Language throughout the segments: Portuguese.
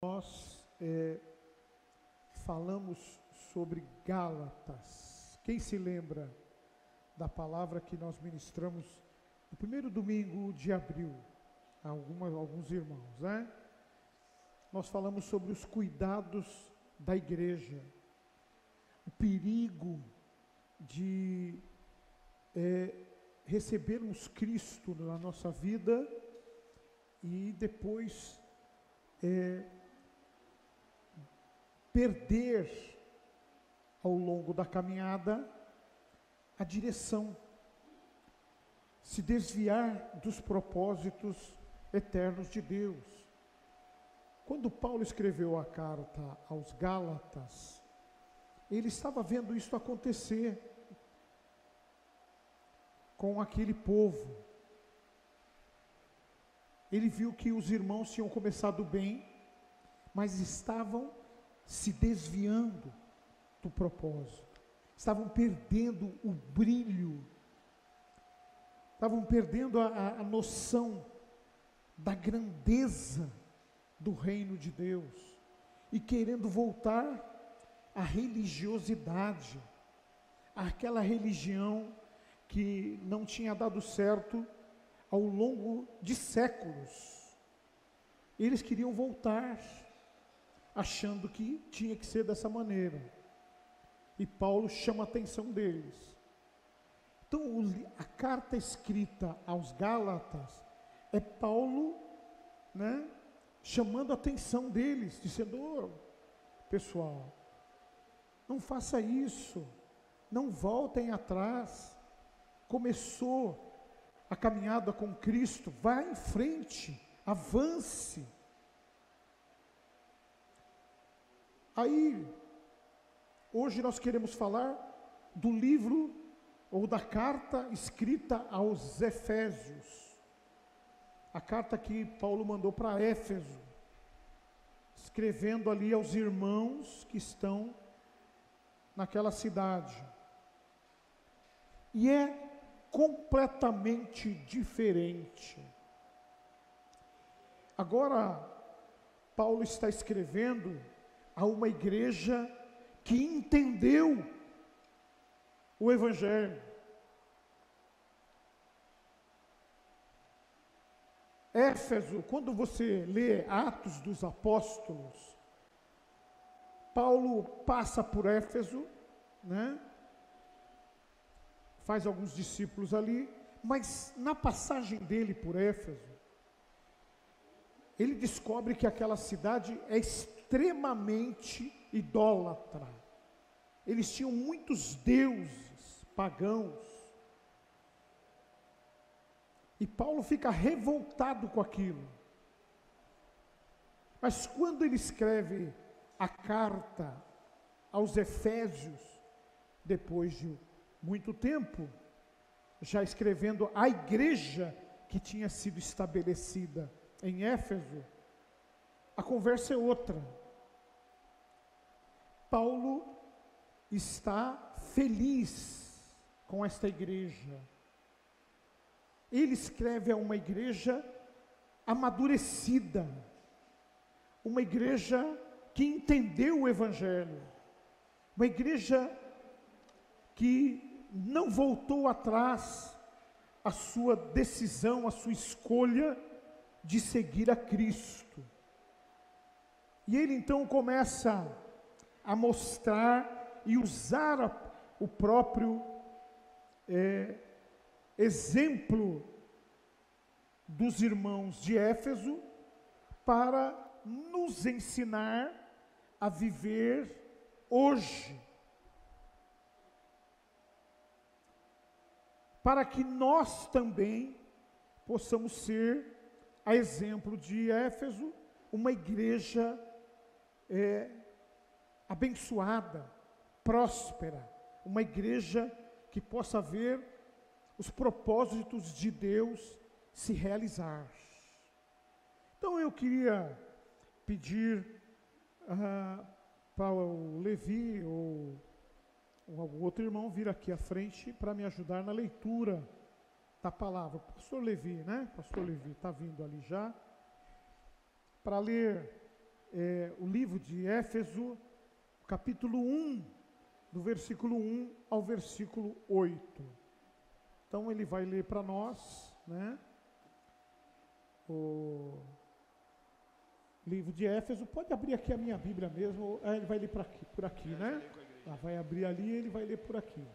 Nós falamos sobre Gálatas. Quem se lembra da palavra que nós ministramos no primeiro domingo de abril? Alguns irmãos, né? Nós falamos sobre os cuidados da igreja, o perigo de recebermos Cristo na nossa vida e depois perder ao longo da caminhada a direção, se desviar dos propósitos eternos de Deus. Quando Paulo escreveu a carta aos Gálatas, ele estava vendo isso acontecer com aquele povo. Ele viu que os irmãos tinham começado bem, mas estavam se desviando do propósito, estavam perdendo o brilho, estavam perdendo a noção da grandeza do reino de Deus e querendo voltar à religiosidade, àquela religião que não tinha dado certo ao longo de séculos. Eles queriam voltar, achando que tinha que ser dessa maneira. E Paulo chama a atenção deles. Então, a carta escrita aos Gálatas é Paulo, chamando a atenção deles, dizendo: pessoal, não faça isso, não voltem atrás. Começou a caminhada com Cristo, vá em frente, avance. Aí, hoje nós queremos falar do livro ou da carta escrita aos Efésios, a carta que Paulo mandou para Éfeso, escrevendo ali aos irmãos que estão naquela cidade. E é completamente diferente. Agora, Paulo está escrevendo a uma igreja que entendeu o Evangelho. Éfeso, quando você lê Atos dos Apóstolos, Paulo passa por Éfeso, faz alguns discípulos ali, mas na passagem dele por Éfeso, ele descobre que aquela cidade é extremamente idólatra. Eles tinham muitos deuses pagãos. E Paulo fica revoltado com aquilo. Mas quando ele escreve a carta aos Efésios, depois de muito tempo, já escrevendo a igreja que tinha sido estabelecida em Éfeso, a conversa é outra. Paulo está feliz com esta igreja. Ele escreve a uma igreja amadurecida, uma igreja que entendeu o Evangelho, uma igreja que não voltou atrás a sua decisão, a sua escolha de seguir a Cristo. E ele então começa a mostrar e usar o próprio exemplo dos irmãos de Éfeso para nos ensinar a viver hoje, para que nós também possamos ser, a exemplo de Éfeso, uma igreja abençoada, próspera, uma igreja que possa ver os propósitos de Deus se realizar. Então eu queria pedir para o Levi ou algum outro irmão vir aqui à frente para me ajudar na leitura da palavra. Pastor Levi, Pastor Levi está vindo ali já, para ler o livro de Éfeso, capítulo 1, do versículo 1 ao versículo 8. Então ele vai ler para nós, né? O livro de Éfeso. Pode abrir aqui a minha Bíblia mesmo. Ele vai ler por aqui, né? Vai abrir ali e ele vai ler por aqui.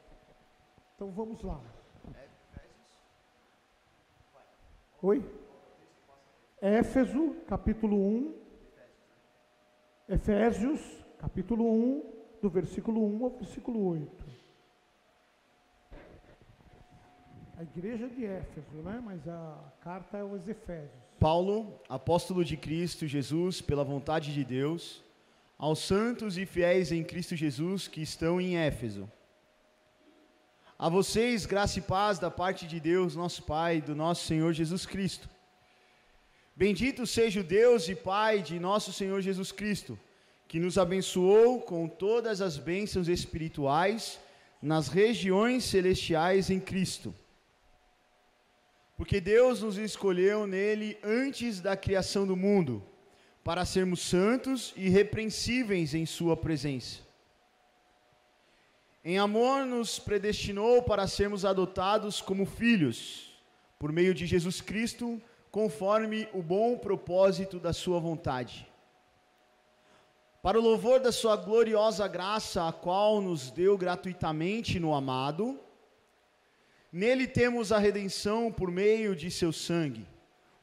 Então vamos lá. Oi? Éfeso, capítulo 1. Efésios, capítulo 1, do versículo 1 ao versículo 8. A igreja de Éfeso, né? Mas a carta é aos Efésios. Paulo, apóstolo de Cristo Jesus, pela vontade de Deus, aos santos e fiéis em Cristo Jesus que estão em Éfeso. A vocês, graça e paz da parte de Deus, nosso Pai, do nosso Senhor Jesus Cristo. Bendito seja o Deus e Pai de nosso Senhor Jesus Cristo, que nos abençoou com todas as bênçãos espirituais nas regiões celestiais em Cristo. Porque Deus nos escolheu nele antes da criação do mundo, para sermos santos e irrepreensíveis em sua presença. Em amor nos predestinou para sermos adotados como filhos, por meio de Jesus Cristo, conforme o bom propósito da sua vontade. Para o louvor da sua gloriosa graça, a qual nos deu gratuitamente no amado, nele temos a redenção por meio de seu sangue,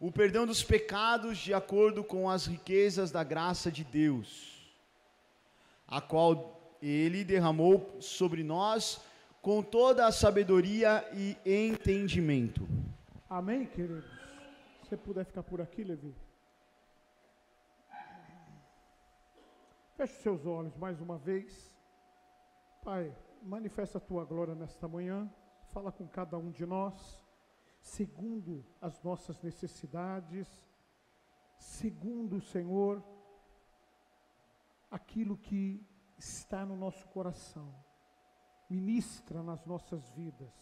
o perdão dos pecados de acordo com as riquezas da graça de Deus, a qual ele derramou sobre nós com toda a sabedoria e entendimento. Amém, queridos? Se você puder ficar por aqui, Levi. Feche os seus olhos mais uma vez. Pai, manifesta a tua glória nesta manhã. Fala com cada um de nós, segundo as nossas necessidades, segundo, Senhor, aquilo que está no nosso coração. Ministra nas nossas vidas.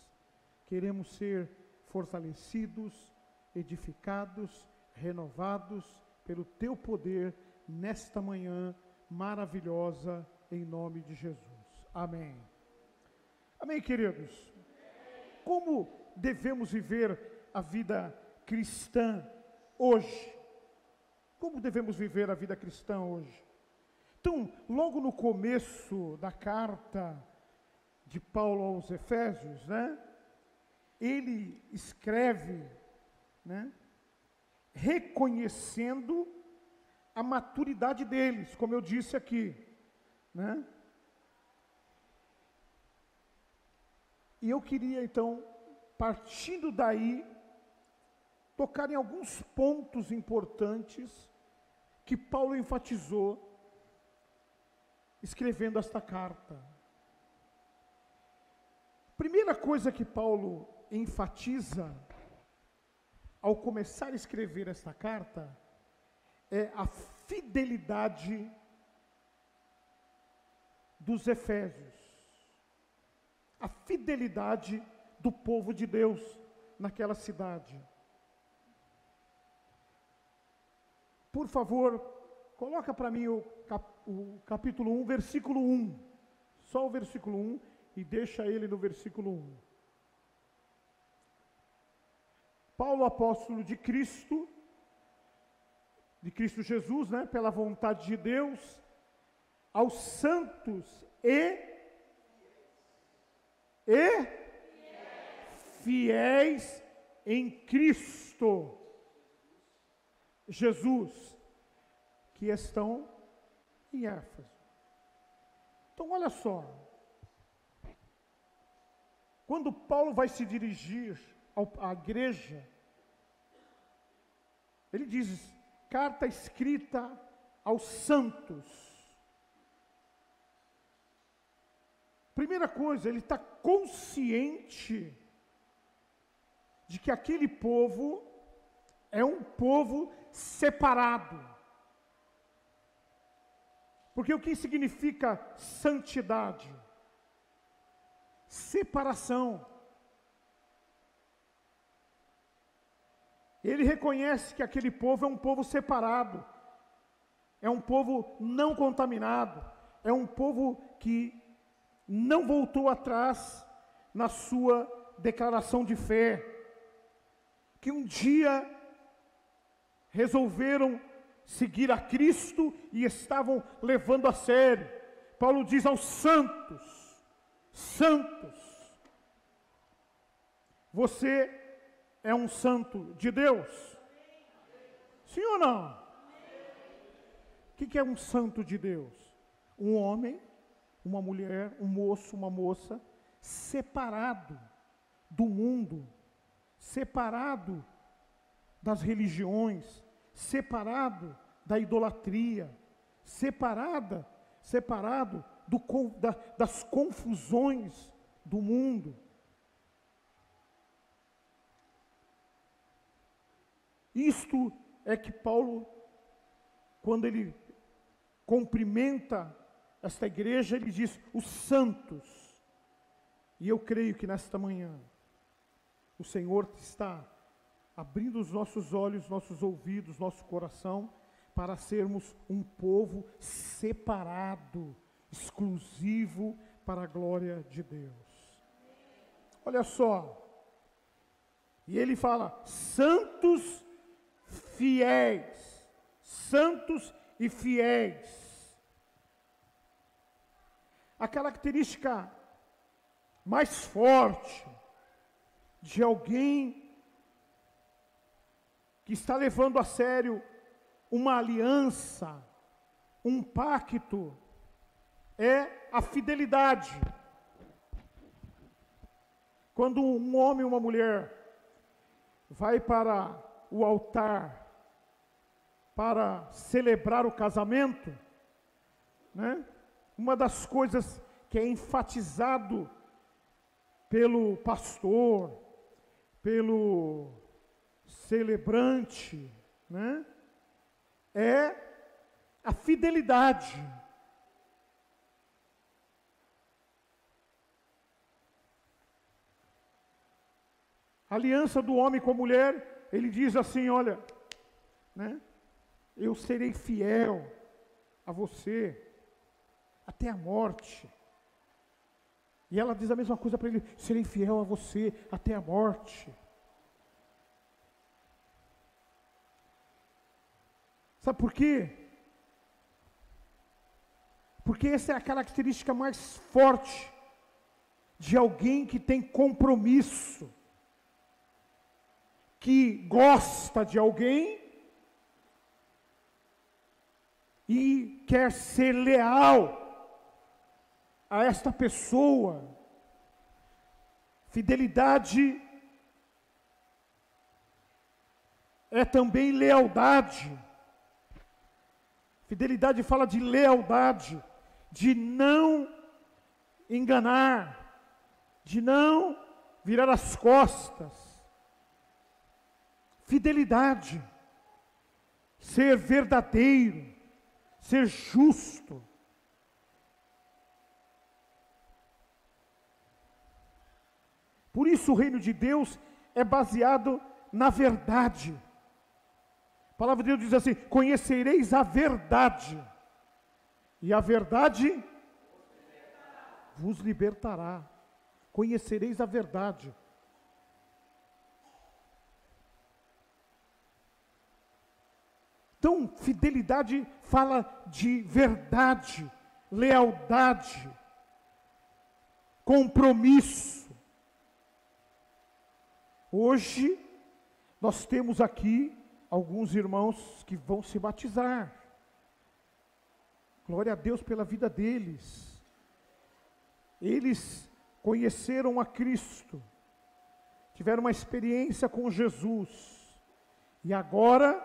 Queremos ser fortalecidos, edificados, renovados pelo teu poder nesta manhã maravilhosa, em nome de Jesus. Amém. Amém, queridos? Como devemos viver a vida cristã hoje? Como devemos viver a vida cristã hoje? Então, logo no começo da carta de Paulo aos Efésios, né? Ele escreve, né? Reconhecendo a maturidade deles, como eu disse aqui, né? E eu queria, então, partindo daí, tocar em alguns pontos importantes que Paulo enfatizou, escrevendo esta carta. Primeira coisa que Paulo enfatiza, ao começar a escrever esta carta, é a fidelidade dos Efésios. A fidelidade do povo de Deus naquela cidade. Por favor, coloca para mim o capítulo 1, versículo 1. Só o versículo 1 e deixa ele no versículo 1. Paulo, apóstolo de Cristo Jesus, né, pela vontade de Deus, aos santos e fiéis em Cristo Jesus, que estão em Éfeso. Então, olha só. Quando Paulo vai se dirigir à igreja, ele diz: carta escrita aos santos. Primeira coisa, ele está consciente de que aquele povo é um povo separado. Porque o que significa santidade? Separação. Ele reconhece que aquele povo é um povo separado. é um povo não contaminado, é um povo que não voltou atrás na sua declaração de fé, que um dia resolveram seguir a Cristo e estavam levando a sério. Paulo diz aos santos: santos, você é um santo de Deus? Sim ou não? O que é um santo de Deus? Um homem, uma mulher, um moço, uma moça, separado do mundo, separado das religiões, separado da idolatria, separado das confusões do mundo. Isto é que Paulo, quando ele cumprimenta esta igreja, ele diz: os santos. E eu creio que nesta manhã o Senhor está abrindo os nossos olhos, nossos ouvidos, nosso coração, para sermos um povo separado, exclusivo para a glória de Deus. Olha só, e ele fala: santos fiéis, santos e fiéis. A característica mais forte de alguém que está levando a sério uma aliança, um pacto, é a fidelidade. Quando um homem e uma mulher vai para o altar para celebrar o casamento, né? Uma das coisas que é enfatizado pelo pastor, pelo celebrante, né, é a fidelidade. A aliança do homem com a mulher, ele diz assim: olha, né, eu serei fiel a você até a morte. E ela diz a mesma coisa para ele: serei fiel a você até a morte. Sabe por quê? Porque essa é a característica mais forte de alguém que tem compromisso, que gosta de alguém e quer ser leal a esta pessoa. Fidelidade é também lealdade. Fidelidade fala de lealdade, de não enganar, de não virar as costas. Fidelidade, ser verdadeiro, ser justo. Por isso o reino de Deus é baseado na verdade. A palavra de Deus diz assim: conhecereis a verdade, e a verdade vos libertará. Conhecereis a verdade. Então, fidelidade fala de verdade, lealdade, compromisso. Hoje, nós temos aqui alguns irmãos que vão se batizar. Glória a Deus pela vida deles. Eles conheceram a Cristo, tiveram uma experiência com Jesus, e agora,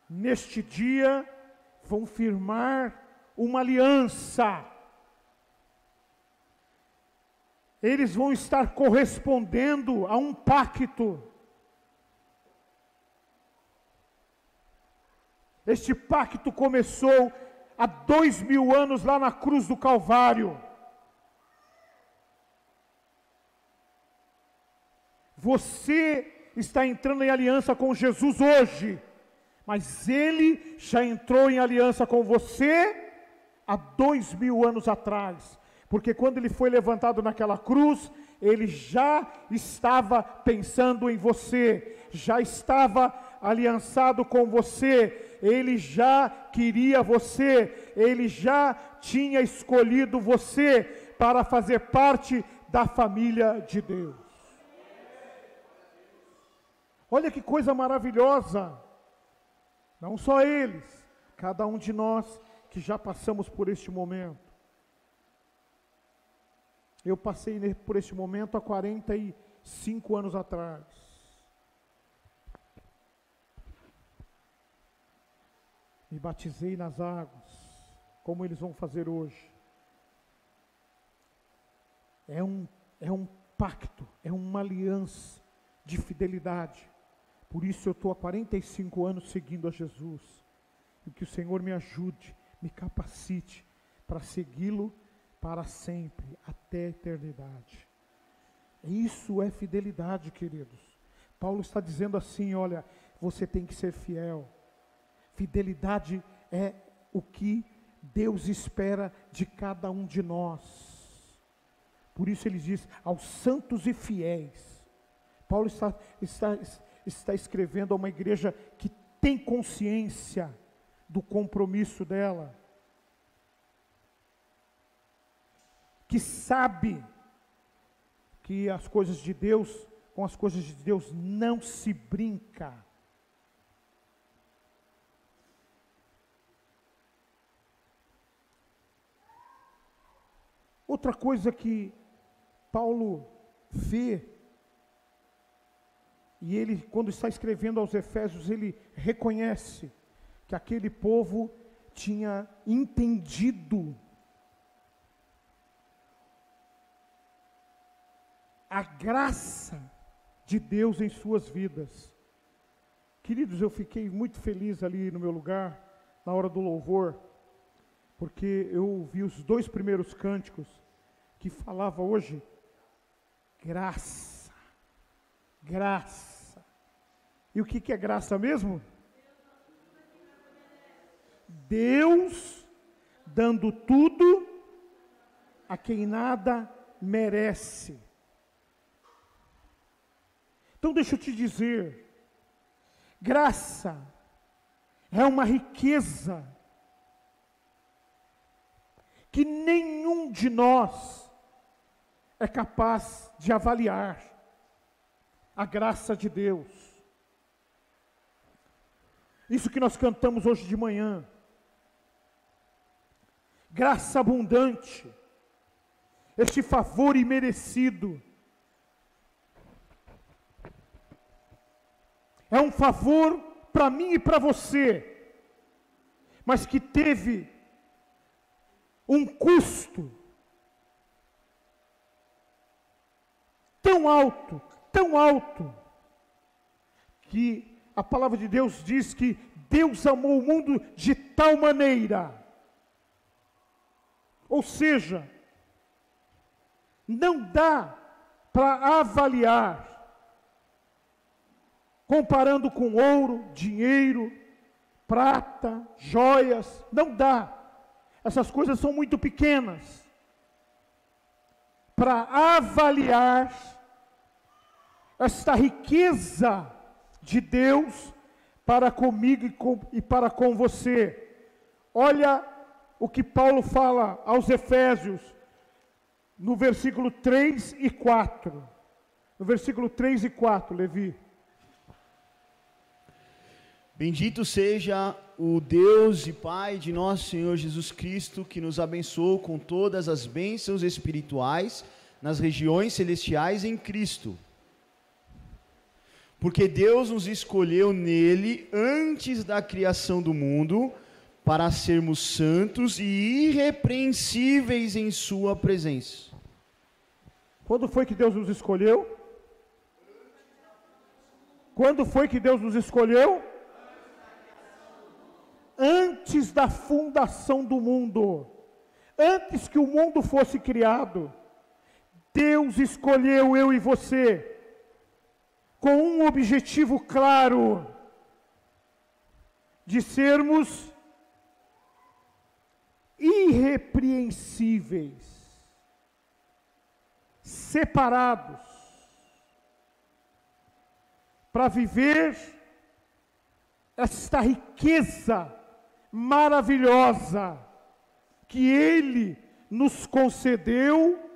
neste dia, vão firmar uma aliança. Eles vão estar correspondendo a um pacto. Este pacto começou há 2000 anos lá na cruz do Calvário. Você está entrando em aliança com Jesus hoje. mas Ele já entrou em aliança com você há 2000 anos atrás, porque quando Ele foi levantado naquela cruz, Ele já estava pensando em você, já estava aliançado com você, Ele já queria você, Ele já tinha escolhido você para fazer parte da família de Deus. Olha que coisa maravilhosa, não só eles, cada um de nós que já passamos por este momento. Eu passei por este momento há 45 anos atrás. Me batizei nas águas, como eles vão fazer hoje. É um pacto, é uma aliança de fidelidade. Por isso eu estou há 45 anos seguindo a Jesus. E que o Senhor me ajude, me capacite para segui-lo para sempre, até a eternidade. Isso é fidelidade, queridos. Paulo está dizendo assim, olha, você tem que ser fiel. Fidelidade é o que Deus espera de cada um de nós. Por isso ele diz, aos santos e fiéis. Paulo está escrevendo a uma igreja que tem consciência do compromisso dela, que sabe que as coisas de Deus, com as coisas de Deus não se brinca. Outra coisa que Paulo vê, e ele, quando está escrevendo aos Efésios, ele reconhece que aquele povo tinha entendido a graça de Deus em suas vidas. Queridos, eu fiquei muito feliz ali no meu lugar, na hora do louvor, porque eu ouvi os 2 primeiros cânticos, que falava hoje, graça, graça. E o que é graça mesmo? Deus dando tudo a quem nada merece. Então deixa eu te dizer, graça é uma riqueza que nenhum de nós é capaz de avaliar. A graça de Deus. Isso que nós cantamos hoje de manhã. Graça abundante. Este favor imerecido. É um favor para mim e para você, mas que teve um custo tão alto, que a palavra de Deus diz que Deus amou o mundo de tal maneira, ou seja, não dá para avaliar, comparando com ouro, dinheiro, prata, joias, não dá. Essas coisas são muito pequenas para avaliar esta riqueza de Deus para comigo e para com você. Olha o que Paulo fala aos Efésios, no versículo 3 e 4. No versículo 3 e 4, Levi. Bendito seja o Deus e Pai de nosso Senhor Jesus Cristo, que nos abençoou com todas as bênçãos espirituais nas regiões celestiais em Cristo. Porque Deus nos escolheu nele antes da criação do mundo, para sermos santos e irrepreensíveis em sua presença. Quando foi que Deus nos escolheu? Quando foi que Deus nos escolheu? Antes da fundação do mundo. Antes que o mundo fosse criado, Deus escolheu eu e você, com um objetivo claro: de sermos irrepreensíveis, separados, para viver esta riqueza maravilhosa que Ele nos concedeu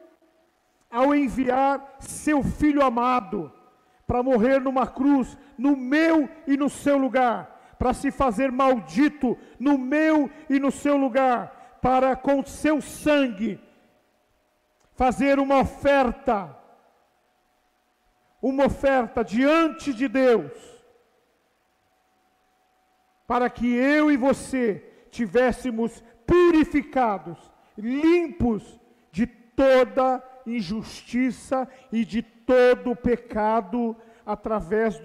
ao enviar seu Filho amado para morrer numa cruz, no meu e no seu lugar, para se fazer maldito no meu e no seu lugar, para com seu sangue fazer uma oferta diante de Deus, para que eu e você tivéssemos purificados, limpos de toda injustiça e de todo pecado, através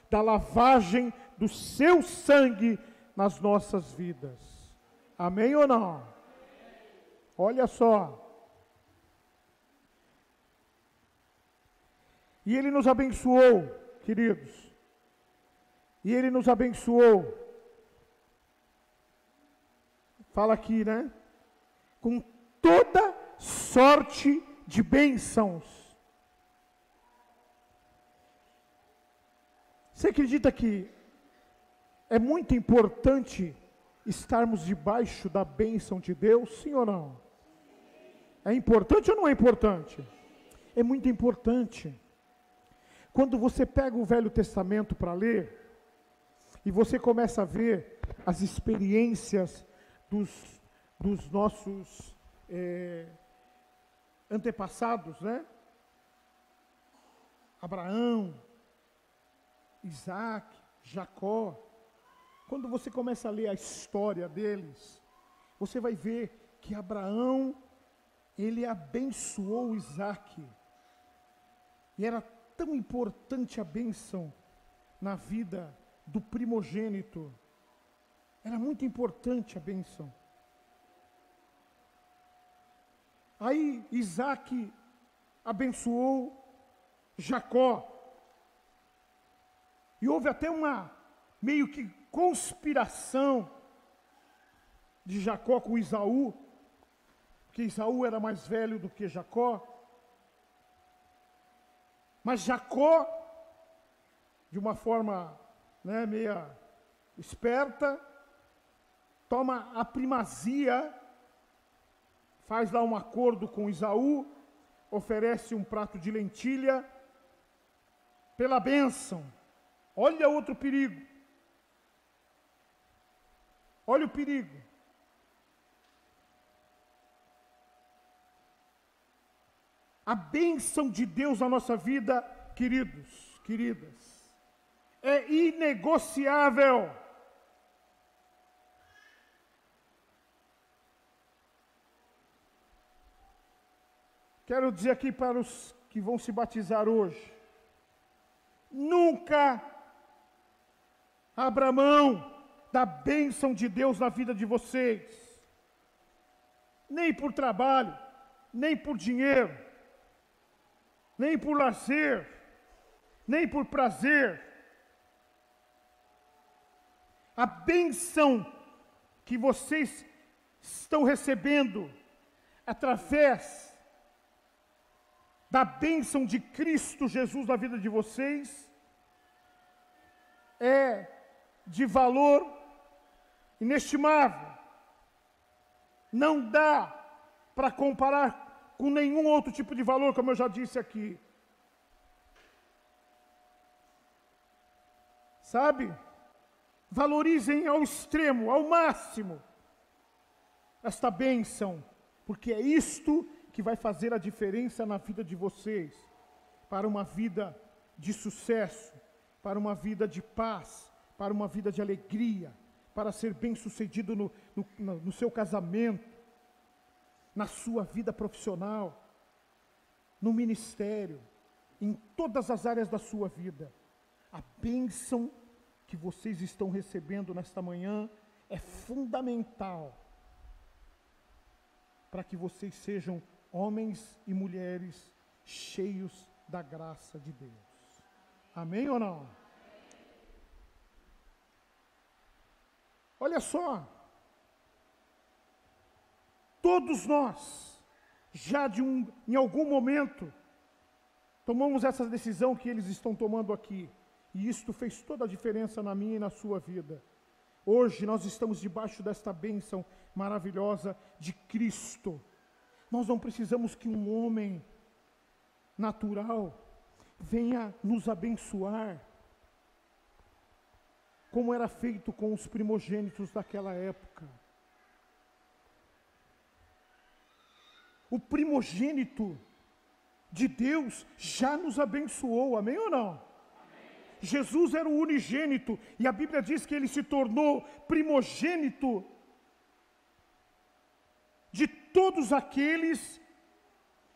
da lavagem do seu sangue nas nossas vidas. Amém ou não? Olha só. E Ele nos abençoou, queridos. E Ele nos abençoou. Fala aqui, né? Com toda sorte de bênçãos. Você acredita que é muito importante estarmos debaixo da bênção de Deus? Sim ou não? É importante ou não é importante? É muito importante. Quando você pega o Velho Testamento para ler, e você começa a ver as experiências dos nossos antepassados, né? Abraão, Isaac, Jacó. Quando você começa a ler a história deles, você vai ver que Abraão, ele abençoou Isaac. E era tão importante a bênção na vida do primogênito. Era muito importante a bênção. Aí Isaac abençoou Jacó. E houve até uma meio que conspiração de Jacó com Esaú, porque Esaú era mais velho do que Jacó. Mas Jacó, de uma forma, né, meia esperta, toma a primazia, faz lá um acordo com Esaú, oferece um prato de lentilha pela bênção. Olha outro perigo. Olha o perigo. A bênção de Deus na nossa vida, queridos, queridas, é inegociável. Quero dizer aqui para os que vão se batizar hoje, nunca abra mão da bênção de Deus na vida de vocês, nem por trabalho, nem por dinheiro, nem por lazer, nem por prazer. A bênção que vocês estão recebendo através da bênção de Cristo Jesus na vida de vocês é de valor inestimável. Não dá para comparar com nenhum outro tipo de valor, como eu já disse aqui. Sabe? Valorizem ao extremo, ao máximo, esta bênção, porque é isto que vai fazer a diferença na vida de vocês, para uma vida de sucesso, para uma vida de paz, para uma vida de alegria, para ser bem-sucedido no seu casamento, na sua vida profissional, no ministério, em todas as áreas da sua vida. A bênção que vocês estão recebendo nesta manhã é fundamental para que vocês sejam homens e mulheres cheios da graça de Deus. Amém ou não? Olha só, todos nós, já em algum momento, tomamos essa decisão que eles estão tomando aqui, e isto fez toda a diferença na minha e na sua vida. Hoje nós estamos debaixo desta bênção maravilhosa de Cristo. Nós não precisamos que um homem natural venha nos abençoar, como era feito com os primogênitos daquela época. O primogênito de Deus já nos abençoou, amém ou não? Amém. Jesus era o unigênito, e a Bíblia diz que ele se tornou primogênito de todos aqueles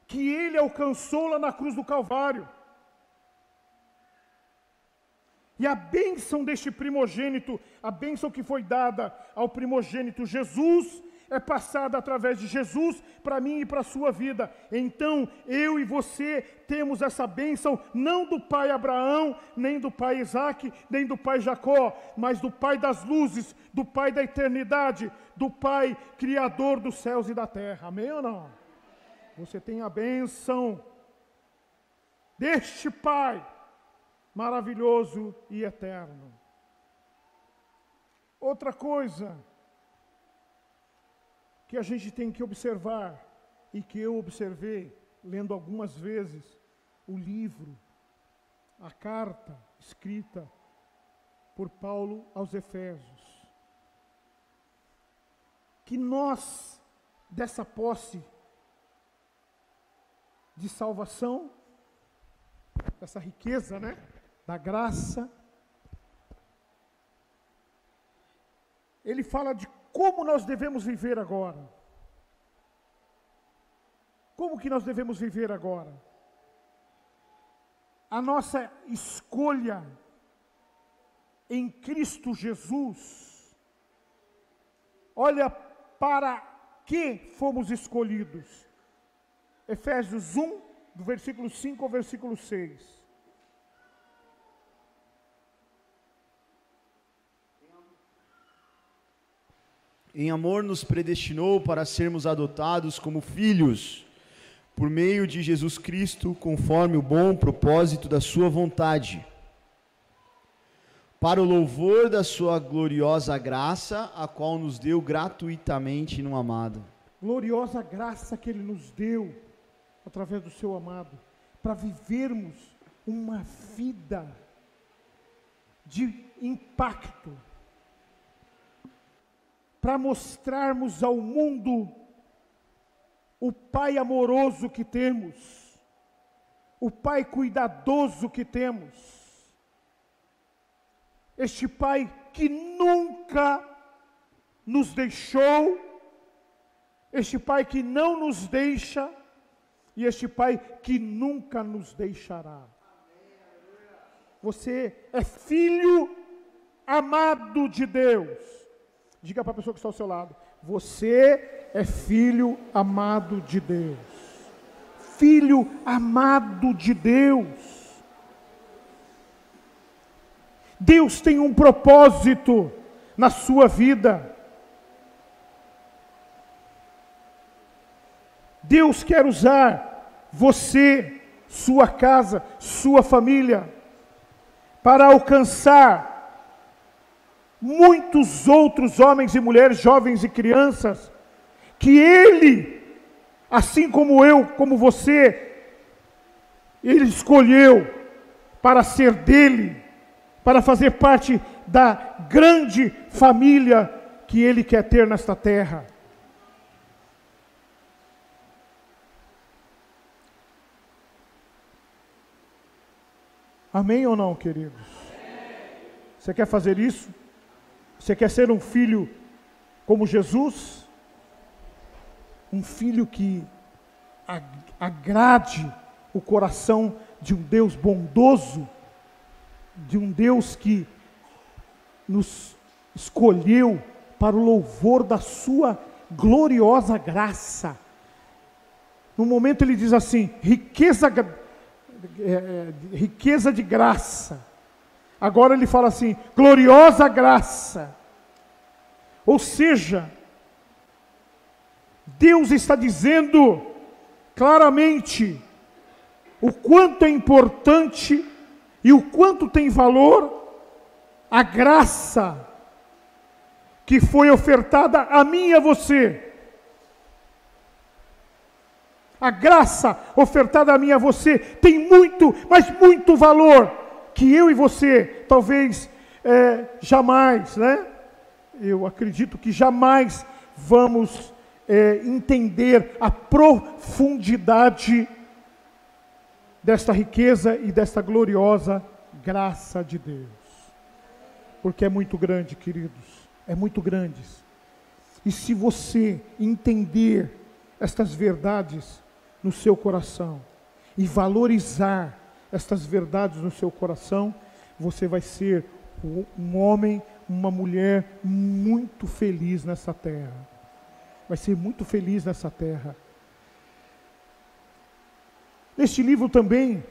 que ele alcançou lá na cruz do Calvário. E a bênção deste primogênito, a bênção que foi dada ao primogênito Jesus, é passada através de Jesus para mim e para a sua vida. Então, eu e você temos essa bênção, não do pai Abraão, nem do pai Isaac, nem do pai Jacó, mas do pai das luzes, do pai da eternidade, do pai criador dos céus e da terra. Amém ou não? Você tem a bênção deste pai maravilhoso e eterno. Outra coisa que a gente tem que observar, e que eu observei, lendo algumas vezes, o livro, a carta escrita por Paulo aos Efésios, que nós, dessa posse de salvação, essa riqueza, né, da graça, ele fala de como nós devemos viver agora. Como que nós devemos viver agora? A nossa escolha em Cristo Jesus, olha para que fomos escolhidos. Efésios 1, do versículo 5 ao versículo 6. Em amor nos predestinou para sermos adotados como filhos, por meio de Jesus Cristo, conforme o bom propósito da sua vontade, para o louvor da sua gloriosa graça, a qual nos deu gratuitamente no amado. Gloriosa graça que Ele nos deu, através do seu amado, para vivermos uma vida de impacto, para mostrarmos ao mundo o Pai amoroso que temos, o Pai cuidadoso que temos, este Pai que nunca nos deixou, este Pai que não nos deixa, e este Pai que nunca nos deixará. Você é filho amado de Deus. Diga para a pessoa que está ao seu lado: você é filho amado de Deus. Filho amado de Deus. Deus tem um propósito na sua vida. Deus quer usar você, sua casa, sua família, para alcançar muitos outros homens e mulheres, jovens e crianças, que Ele, assim como eu, como você, Ele escolheu para ser dele, para fazer parte da grande família que Ele quer ter nesta terra. Amém ou não, queridos? Você quer fazer isso? Você quer ser um filho como Jesus? Um filho que agrade o coração de um Deus bondoso, de um Deus que nos escolheu para o louvor da sua gloriosa graça. No momento ele diz assim: riqueza de graça. Agora ele fala assim: gloriosa graça. Ou seja, Deus está dizendo claramente o quanto é importante e o quanto tem valor a graça que foi ofertada a mim e a você. A graça ofertada a mim e a você tem muito, mas muito valor, que eu e você, talvez jamais, né? Eu acredito que jamais vamos entender a profundidade desta riqueza e desta gloriosa graça de Deus. Porque é muito grande, queridos, é muito grande. E se você entender estas verdades no seu coração e valorizar estas verdades no seu coração, você vai ser um homem, uma mulher muito feliz nessa terra. Vai ser muito feliz nessa terra. Neste livro também,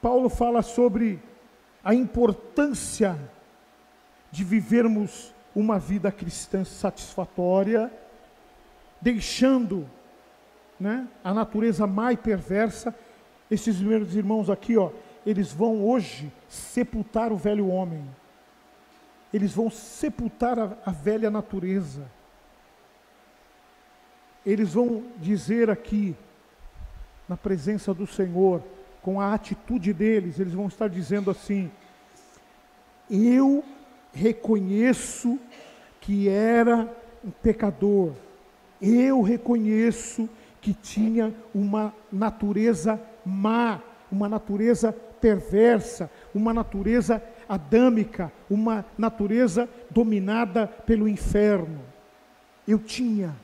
Paulo fala sobre a importância de vivermos uma vida cristã satisfatória, deixando, né, a natureza mais perversa. Esses meus irmãos aqui, ó, eles vão hoje sepultar o velho homem. Eles vão sepultar a velha natureza. Eles vão dizer aqui, na presença do Senhor, com a atitude deles, eles vão estar dizendo assim: eu reconheço que era um pecador, eu reconheço que tinha uma natureza má, uma natureza perversa, uma natureza adâmica, uma natureza dominada pelo inferno. Eu tinha.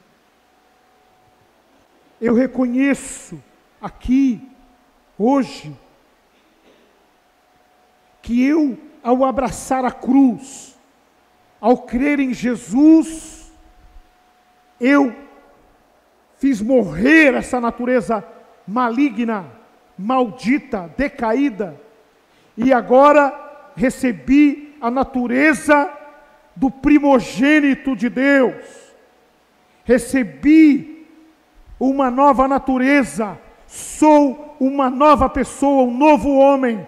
Eu reconheço aqui, hoje, que eu, ao abraçar a cruz, ao crer em Jesus, eu fiz morrer essa natureza maligna, maldita, decaída, e agora recebi a natureza do primogênito de Deus. Recebi uma nova natureza, sou uma nova pessoa, um novo homem,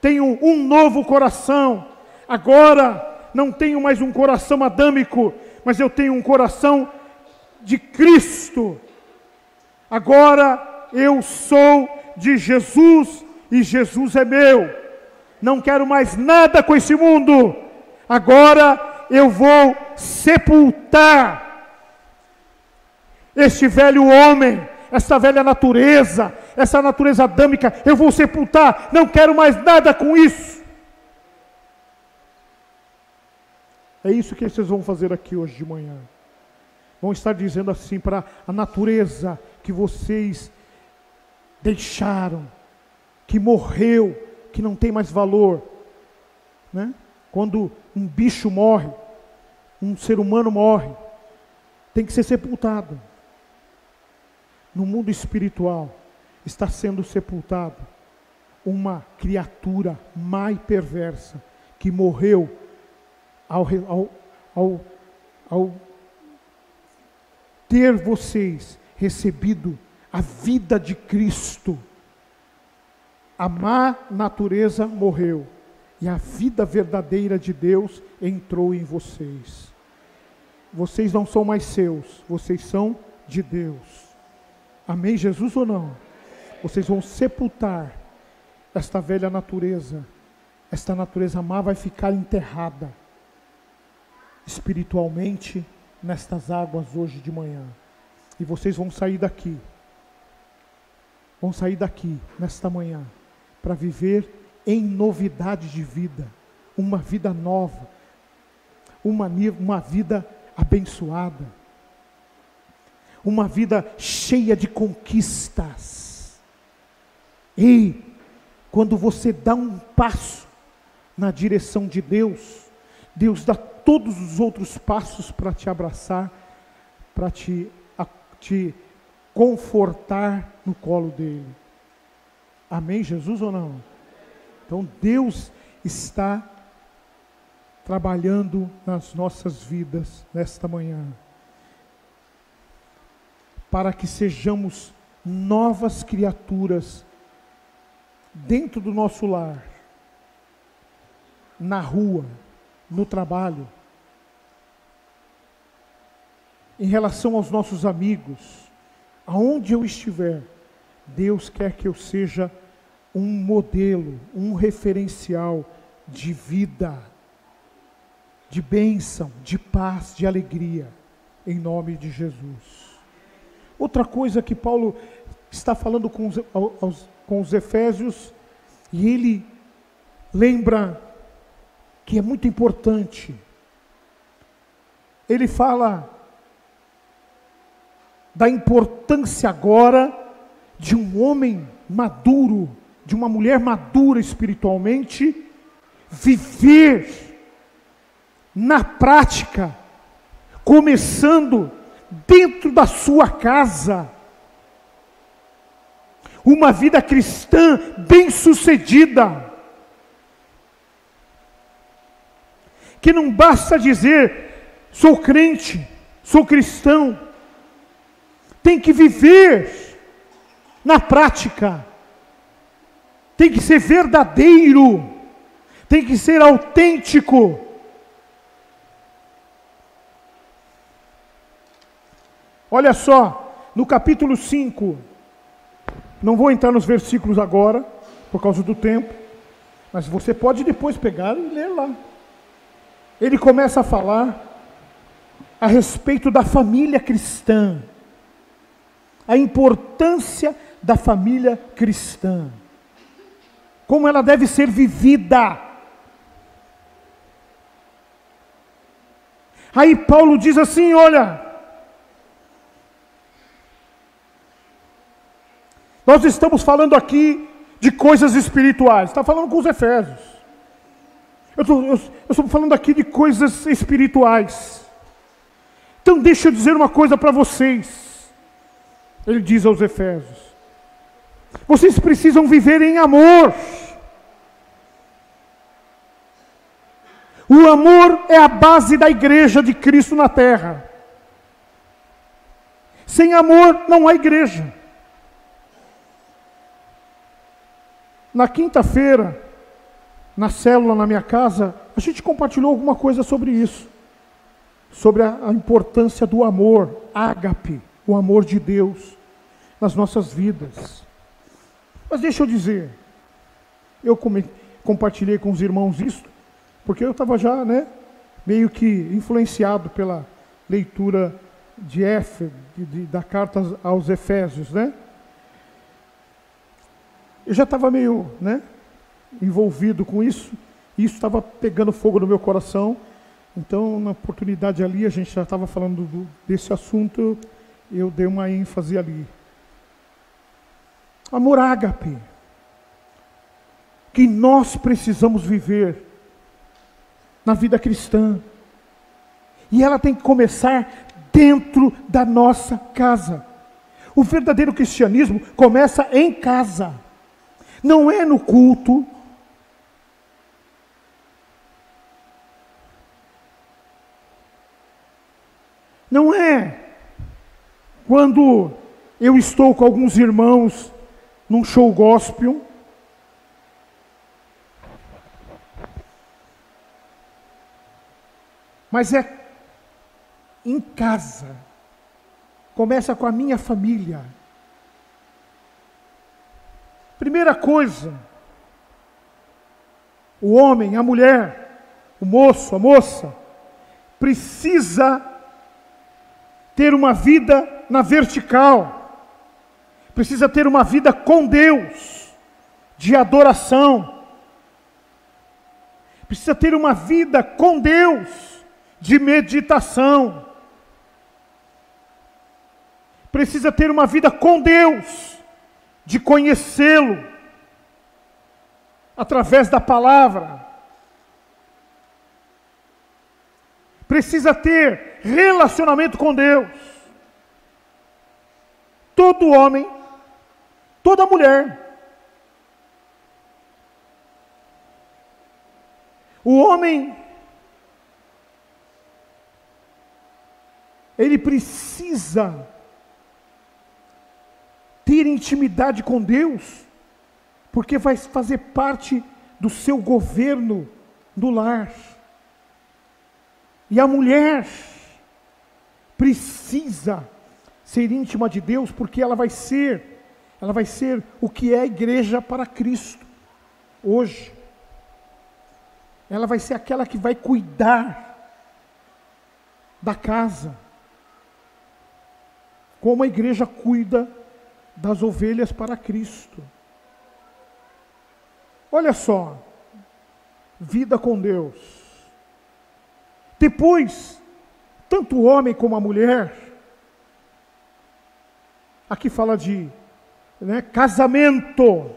tenho um novo coração. Agora não tenho mais um coração adâmico, mas eu tenho um coração de Cristo. Agora eu sou de Jesus e Jesus é meu. Não quero mais nada com esse mundo. Agora eu vou sepultar este velho homem, essa velha natureza, essa natureza adâmica. Eu vou sepultar. Não quero mais nada com isso. É isso que vocês vão fazer aqui hoje de manhã. Vão estar dizendo assim para a natureza que vocês deixaram, que morreu, que não tem mais valor, né? Quando um bicho morre, um ser humano morre, tem que ser sepultado. No mundo espiritual está sendo sepultado uma criatura má e perversa que morreu ao ter vocês recebido a vida de Cristo. A má natureza morreu e a vida verdadeira de Deus entrou em vocês. Vocês não são mais seus, vocês são de Deus. Amém, Jesus, ou não? Vocês vão sepultar esta velha natureza. Esta natureza má vai ficar enterrada espiritualmente nestas águas hoje de manhã. E vocês vão sair daqui. Vão sair daqui nesta manhã para viver em novidade de vida, uma vida nova, uma vida abençoada, uma vida cheia de conquistas. E quando você dá um passo na direção de Deus, Deus dá todos os outros passos para te abraçar, para te confortar no colo dele. Amém, Jesus, ou não? Então Deus está trabalhando nas nossas vidas nesta manhã, para que sejamos novas criaturas dentro do nosso lar, na rua, no trabalho, em relação aos nossos amigos, aonde eu estiver. Deus quer que eu seja um modelo, um referencial de vida, de bênção, de paz, de alegria, em nome de Jesus. Outra coisa que Paulo está falando com os Efésios, e ele lembra que é muito importante. Ele fala da importância agora de um homem maduro, de uma mulher madura espiritualmente, viver na prática, começando dentro da sua casa, uma vida cristã bem-sucedida, que não basta dizer, sou crente, sou cristão, tem que viver na prática, tem que ser verdadeiro, tem que ser autêntico. Olha só, no capítulo 5, não vou entrar nos versículos agora, por causa do tempo, mas você pode depois pegar e ler lá. Ele começa a falar a respeito da família cristã, a importância da família cristã, como ela deve ser vivida. Aí Paulo diz assim, olha, nós estamos falando aqui de coisas espirituais, está falando com os Efésios, eu estou falando aqui de coisas espirituais, então deixa eu dizer uma coisa para vocês. Ele diz aos Efésios, vocês precisam viver em amor. O amor é a base da igreja de Cristo na terra. Sem amor não há igreja. Na quinta-feira, na célula na minha casa, a gente compartilhou alguma coisa sobre isso. Sobre a importância do amor, ágape, o amor de Deus nas nossas vidas. Mas deixa eu dizer, eu compartilhei com os irmãos isso, porque eu estava já, meio que influenciado pela leitura da carta aos Efésios, Eu já estava meio, envolvido com isso, e isso estava pegando fogo no meu coração. Então, na oportunidade ali, a gente já estava falando desse assunto, eu dei uma ênfase ali. Amor ágape, que nós precisamos viver na vida cristã. E ela tem que começar dentro da nossa casa. O verdadeiro cristianismo começa em casa. Não é no culto. Não é quando eu estou com alguns irmãos num show gospel. Mas é em casa. Começa com a minha família. Primeira coisa, o homem, a mulher, o moço, a moça, precisa ter uma vida na vertical, precisa ter uma vida com Deus, de adoração, precisa ter uma vida com Deus, de meditação, precisa ter uma vida com Deus, de conhecê-lo, através da palavra, precisa ter relacionamento com Deus. Todo homem, toda mulher. O homem ele precisa ter intimidade com Deus, porque vai fazer parte do seu governo do lar. E a mulher precisa ser íntima de Deus, porque ela vai ser o que é a igreja para Cristo hoje. Ela vai ser aquela que vai cuidar da casa, como a igreja cuida das ovelhas para Cristo. Olha só, vida com Deus. Depois, tanto o homem como a mulher, aqui fala de casamento,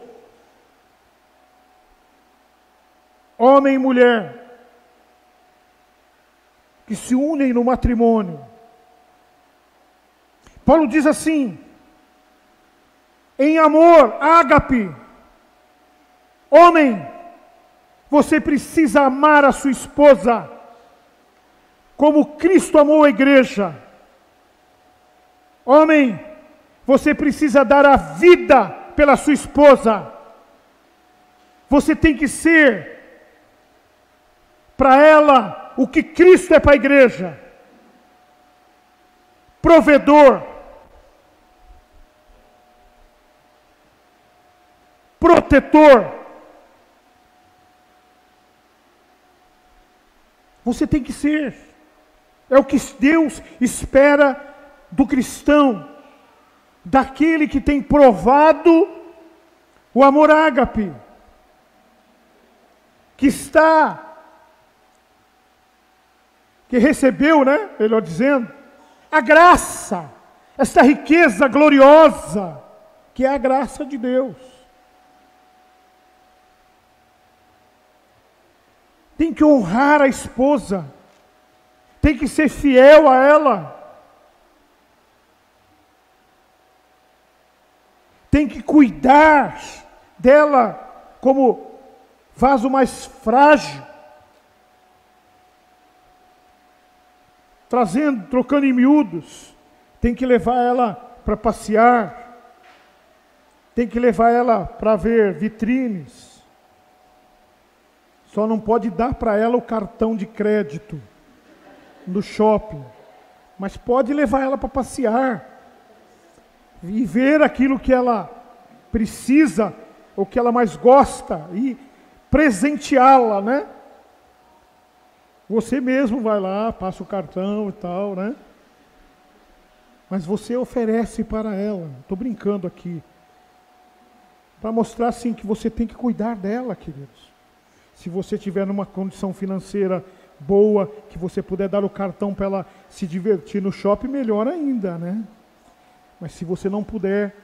homem e mulher, que se unem no matrimônio. Paulo diz assim, em amor, ágape, homem, você precisa amar a sua esposa, como Cristo amou a igreja. Homem, você precisa dar a vida pela sua esposa. Você tem que ser para ela o que Cristo é para a igreja: provedor, protetor. Você tem que ser. É o que Deus espera do cristão, daquele que tem provado o amor ágape, que recebeu, melhor dizendo, a graça, essa riqueza gloriosa, que é a graça de Deus. Tem que honrar a esposa, tem que ser fiel a ela, tem que cuidar dela como vaso mais frágil, trocando em miúdos. Tem que levar ela para passear, tem que levar ela para ver vitrines. Só não pode dar para ela o cartão de crédito no shopping, mas pode levar ela para passear e ver aquilo que ela precisa, ou que ela mais gosta, e presenteá-la, Você mesmo vai lá, passa o cartão e tal, Mas você oferece para ela. Estou brincando aqui, para mostrar assim que você tem que cuidar dela, queridos. Se você tiver numa condição financeira boa, que você puder dar o cartão para ela se divertir no shopping, melhor ainda, Mas se você não puder,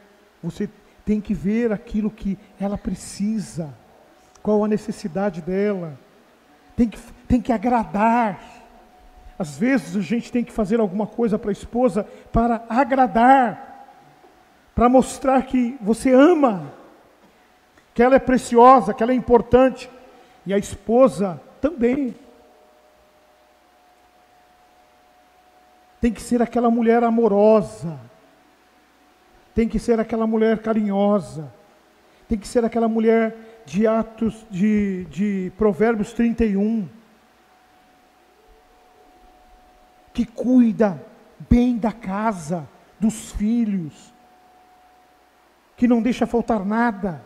você tem que ver aquilo que ela precisa, qual a necessidade dela, tem que agradar. Às vezes a gente tem que fazer alguma coisa para a esposa para agradar, para mostrar que você ama, que ela é preciosa, que ela é importante, e a esposa também. Tem que ser aquela mulher amorosa, tem que ser aquela mulher carinhosa, tem que ser aquela mulher de Provérbios 31, que cuida bem da casa, dos filhos, que não deixa faltar nada,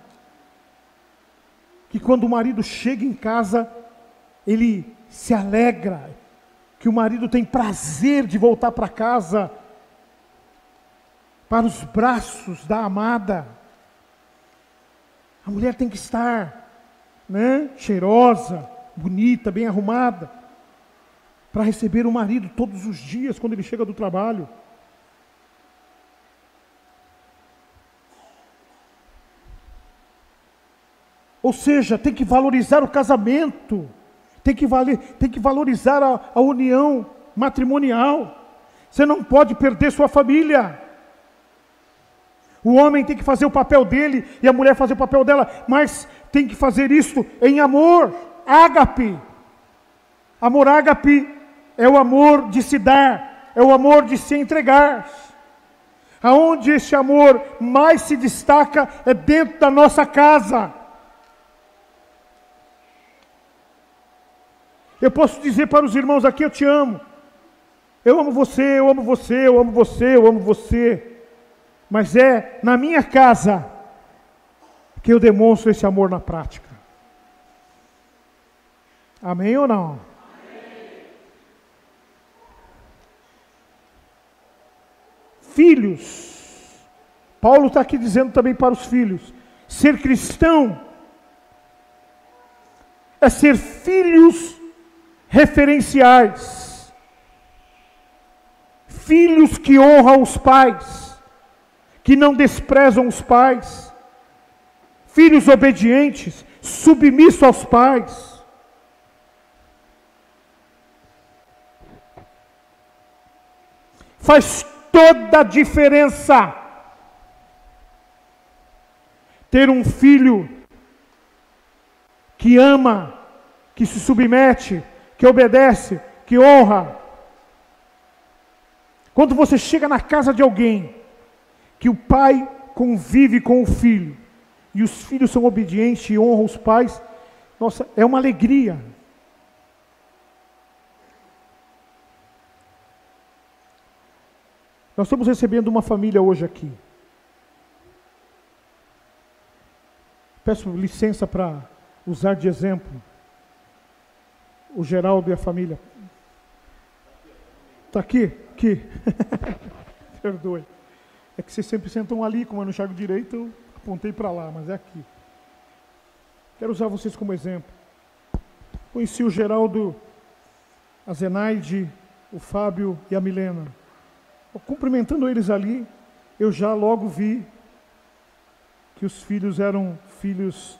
que quando o marido chega em casa, ele se alegra, que o marido tem prazer de voltar para casa, para os braços da amada. A mulher tem que estar, cheirosa, bonita, bem arrumada, para receber o marido todos os dias quando ele chega do trabalho. Ou seja, tem que valorizar o casamento, tem que valorizar a união matrimonial. Você não pode perder sua família. O homem tem que fazer o papel dele e a mulher fazer o papel dela, mas tem que fazer isso em amor, ágape. Amor ágape é o amor de se dar, é o amor de se entregar. Aonde esse amor mais se destaca é dentro da nossa casa. Eu posso dizer para os irmãos aqui, eu te amo. Eu amo você, eu amo você, eu amo você, eu amo você. Mas é na minha casa que eu demonstro esse amor na prática. Amém ou não? Amém. Filhos. Paulo está aqui dizendo também para os filhos. Ser cristão é ser filhos referenciais. Filhos que honram os pais, que não desprezam os pais. Filhos obedientes, submissos aos pais. Faz toda a diferença ter um filho que ama, que se submete, que obedece, que honra. Quando você chega na casa de alguém, que o pai convive com o filho, e os filhos são obedientes e honram os pais, nossa, é uma alegria. Nós estamos recebendo uma família hoje aqui. Peço licença para usar de exemplo o Geraldo e a família. Está aqui? Aqui. Perdoe. É que vocês sempre sentam ali, como eu não enxergo direito, eu apontei para lá, mas é aqui. Quero usar vocês como exemplo. Conheci o Geraldo, a Zenaide, o Fábio e a Milena. Cumprimentando eles ali, eu já logo vi que os filhos eram filhos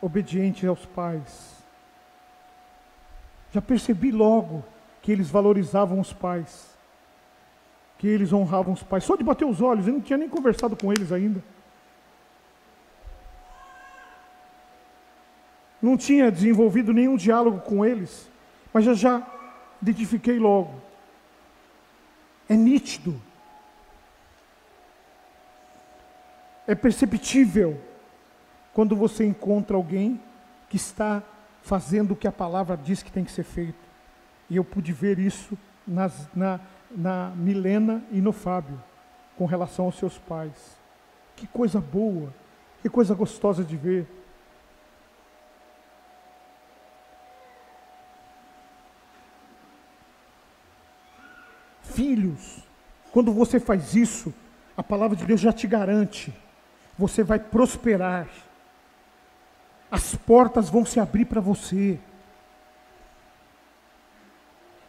obedientes aos pais. Já percebi logo que eles valorizavam os pais, que eles honravam os pais. Só de bater os olhos, eu não tinha nem conversado com eles ainda. Não tinha desenvolvido nenhum diálogo com eles, mas já identifiquei logo. É nítido. É perceptível quando você encontra alguém que está fazendo o que a palavra diz que tem que ser feito. E eu pude ver isso na Milena e no Fábio, com relação aos seus pais. Que coisa boa, que coisa gostosa de ver. Filhos, quando você faz isso, a palavra de Deus já te garante, você vai prosperar, as portas vão se abrir para você,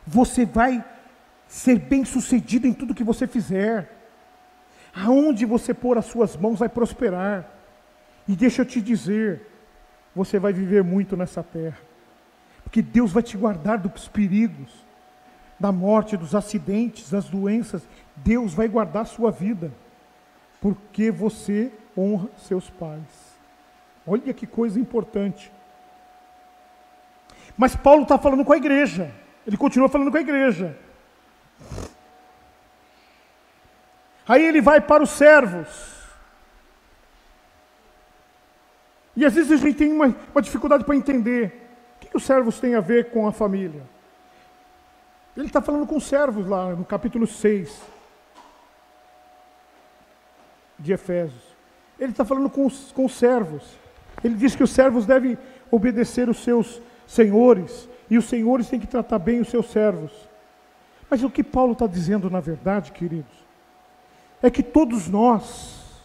você vai ser bem sucedido em tudo que você fizer, aonde você pôr as suas mãos vai prosperar, e deixa eu te dizer, você vai viver muito nessa terra, porque Deus vai te guardar dos perigos, da morte, dos acidentes, das doenças. Deus vai guardar a sua vida, porque você honra seus pais. Olha que coisa importante. Mas Paulo está falando com a igreja, ele continua falando com a igreja. Aí ele vai para os servos, e às vezes a gente tem uma dificuldade para entender, o que os servos têm a ver com a família? Ele está falando com os servos lá no capítulo 6 de Efésios. Ele está falando com os servos. Ele diz que os servos devem obedecer os seus senhores, e os senhores têm que tratar bem os seus servos. Mas o que Paulo está dizendo, na verdade, queridos, é que todos nós,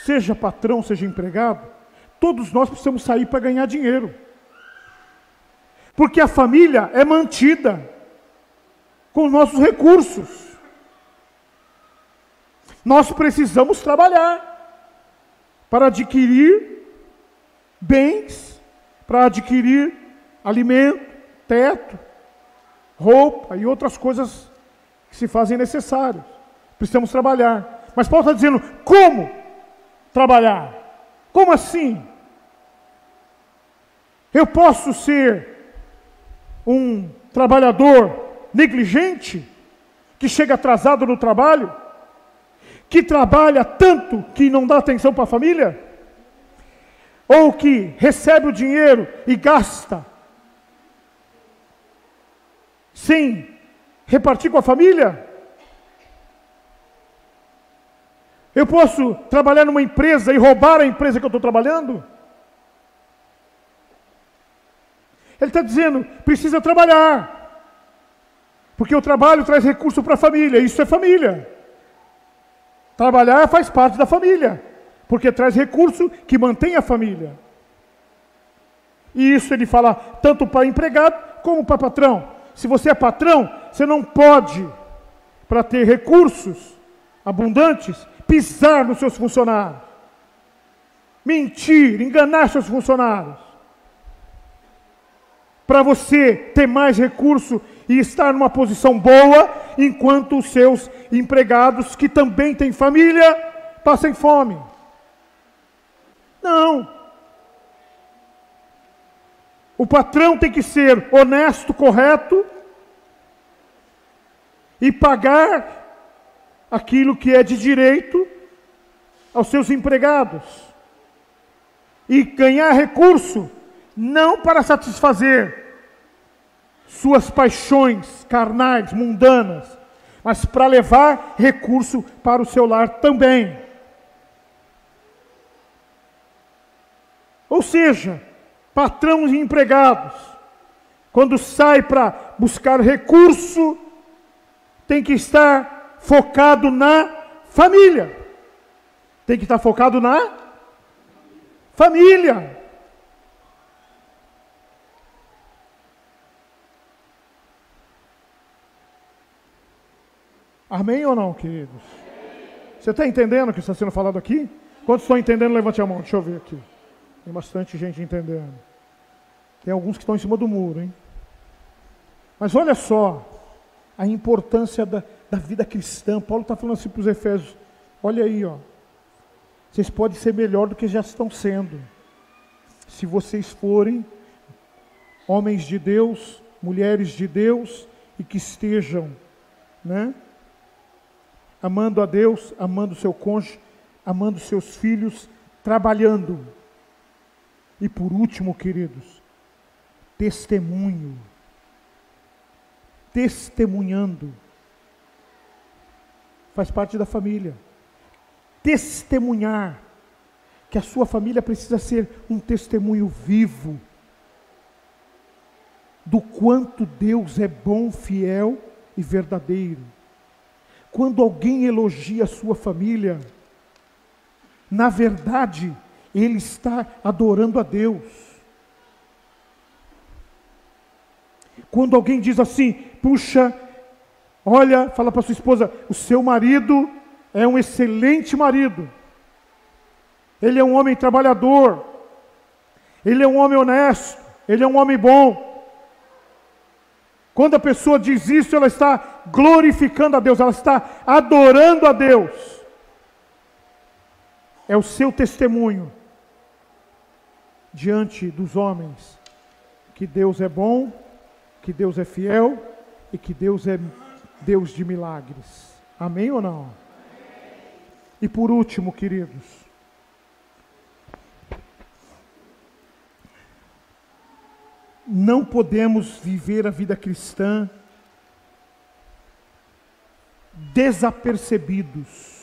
seja patrão, seja empregado, todos nós precisamos sair para ganhar dinheiro. Porque a família é mantida com os nossos recursos. Nós precisamos trabalhar para adquirir bens, para adquirir alimento, teto, roupa e outras coisas que se fazem necessárias. Precisamos trabalhar. Mas Paulo está dizendo, como trabalhar? Como assim? Eu posso ser um trabalhador negligente? que chega atrasado no trabalho, que trabalha tanto que não dá atenção para a família, ou que recebe o dinheiro e gasta sem repartir com a família? Eu posso trabalhar numa empresa e roubar a empresa que eu estou trabalhando? Ele está dizendo, precisa trabalhar. Porque o trabalho traz recurso para a família, isso é família. Trabalhar faz parte da família, porque traz recurso que mantém a família. E isso ele fala tanto para empregado como para patrão. Se você é patrão, você não pode, para ter recursos abundantes, pisar nos seus funcionários. Mentir, enganar seus funcionários. Para você ter mais recurso e estar numa posição boa, enquanto os seus empregados, que também têm família, passem fome. Não. O patrão tem que ser honesto, correto, e pagar aquilo que é de direito aos seus empregados. E ganhar recurso, não para satisfazer suas paixões carnais, mundanas, mas para levar recurso para o seu lar também. Ou seja, patrões e empregados, quando sai para buscar recurso, tem que estar focado na família. Tem que estar focado na família. Amém ou não, queridos? Você está entendendo o que está sendo falado aqui? Quantos estão entendendo? Levante a mão, deixa eu ver aqui. Tem bastante gente entendendo. Tem alguns que estão em cima do muro, hein? Mas olha só a importância da vida cristã. Paulo está falando assim para os Efésios. Olha aí, ó. Vocês podem ser melhor do que já estão sendo. Se vocês forem homens de Deus, mulheres de Deus, e que estejam, né, amando a Deus, amando seu cônjuge, amando seus filhos, trabalhando. E por último, queridos, testemunho. Testemunhando. Faz parte da família. Testemunhar. Que a sua família precisa ser um testemunho vivo do quanto Deus é bom, fiel e verdadeiro. Quando alguém elogia a sua família, na verdade, ele está adorando a Deus. Quando alguém diz assim, puxa, olha, fala para sua esposa, o seu marido é um excelente marido. Ele é um homem trabalhador. Ele é um homem honesto. Ele é um homem bom. Quando a pessoa diz isso, ela está glorificando a Deus, ela está adorando a Deus. É o seu testemunho diante dos homens, que Deus é bom, que Deus é fiel e que Deus é Deus de milagres. Amém ou não? Amém. E por último, queridos, não podemos viver a vida cristã desapercebidos,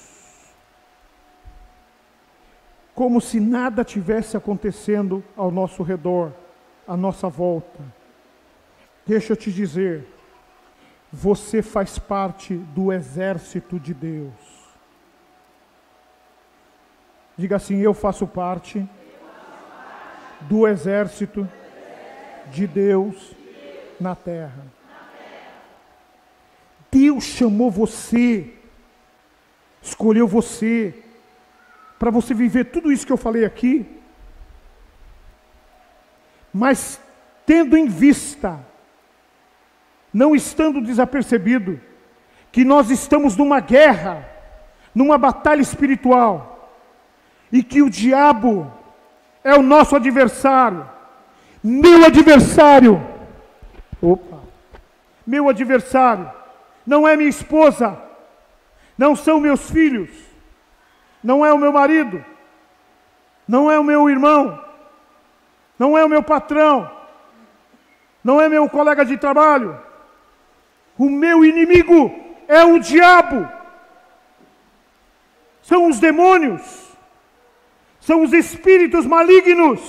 como se nada tivesse acontecendo ao nosso redor, à nossa volta. Deixa eu te dizer, você faz parte do exército de Deus. Diga assim, eu faço parte do exército de Deus na terra. Deus chamou você, escolheu você, para você viver tudo isso que eu falei aqui, mas tendo em vista, não estando desapercebido, que nós estamos numa guerra, numa batalha espiritual, e que o diabo é o nosso adversário, meu adversário, meu adversário, não é minha esposa, não são meus filhos, não é o meu marido, não é o meu irmão, não é o meu patrão, não é meu colega de trabalho. O meu inimigo é o diabo. São os demônios, são os espíritos malignos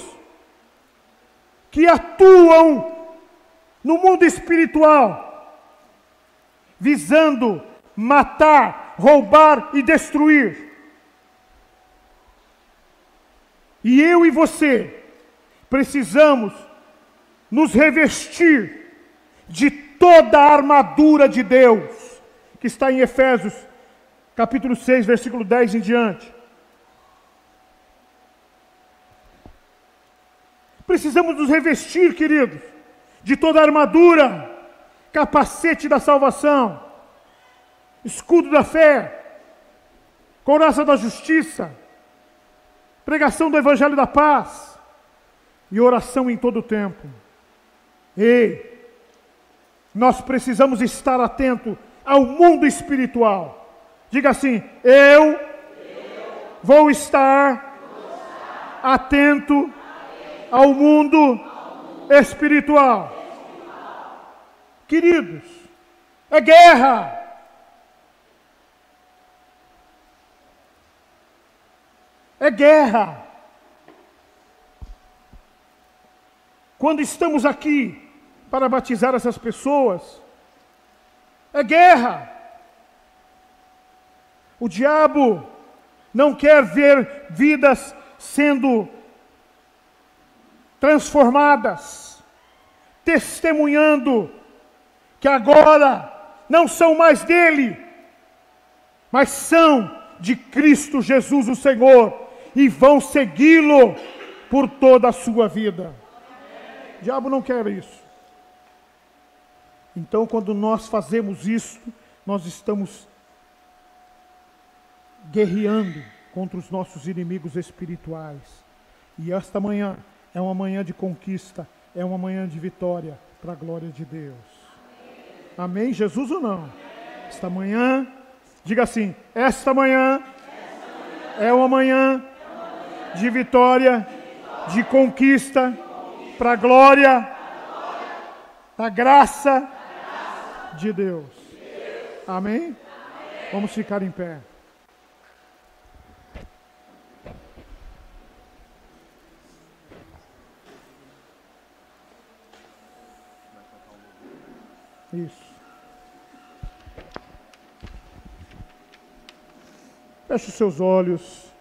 que atuam no mundo espiritual, visando matar, roubar e destruir. E eu e você precisamos nos revestir de toda a armadura de Deus, que está em Efésios, capítulo 6, versículo 10 em diante. Precisamos nos revestir, queridos, de toda a armadura, capacete da salvação, escudo da fé, couraça da justiça, pregação do evangelho da paz e oração em todo o tempo. Ei, nós precisamos estar atento ao mundo espiritual. Diga assim: eu vou estar atento ao mundo espiritual. Queridos, é guerra. É guerra. Quando estamos aqui para batizar essas pessoas, é guerra. O diabo não quer ver vidas sendo transformadas, testemunhando que agora não são mais dele, mas são de Cristo Jesus o Senhor, e vão segui-lo por toda a sua vida. O diabo não quer isso. Então, quando nós fazemos isso, nós estamos guerreando contra os nossos inimigos espirituais. E esta manhã é uma manhã de conquista, é uma manhã de vitória, para a glória de Deus. Amém, Jesus ou não? Esta manhã, diga assim: esta manhã é uma manhã de vitória, de conquista, para a glória, da graça de Deus. Amém? Vamos ficar em pé. Isso. Feche os seus olhos.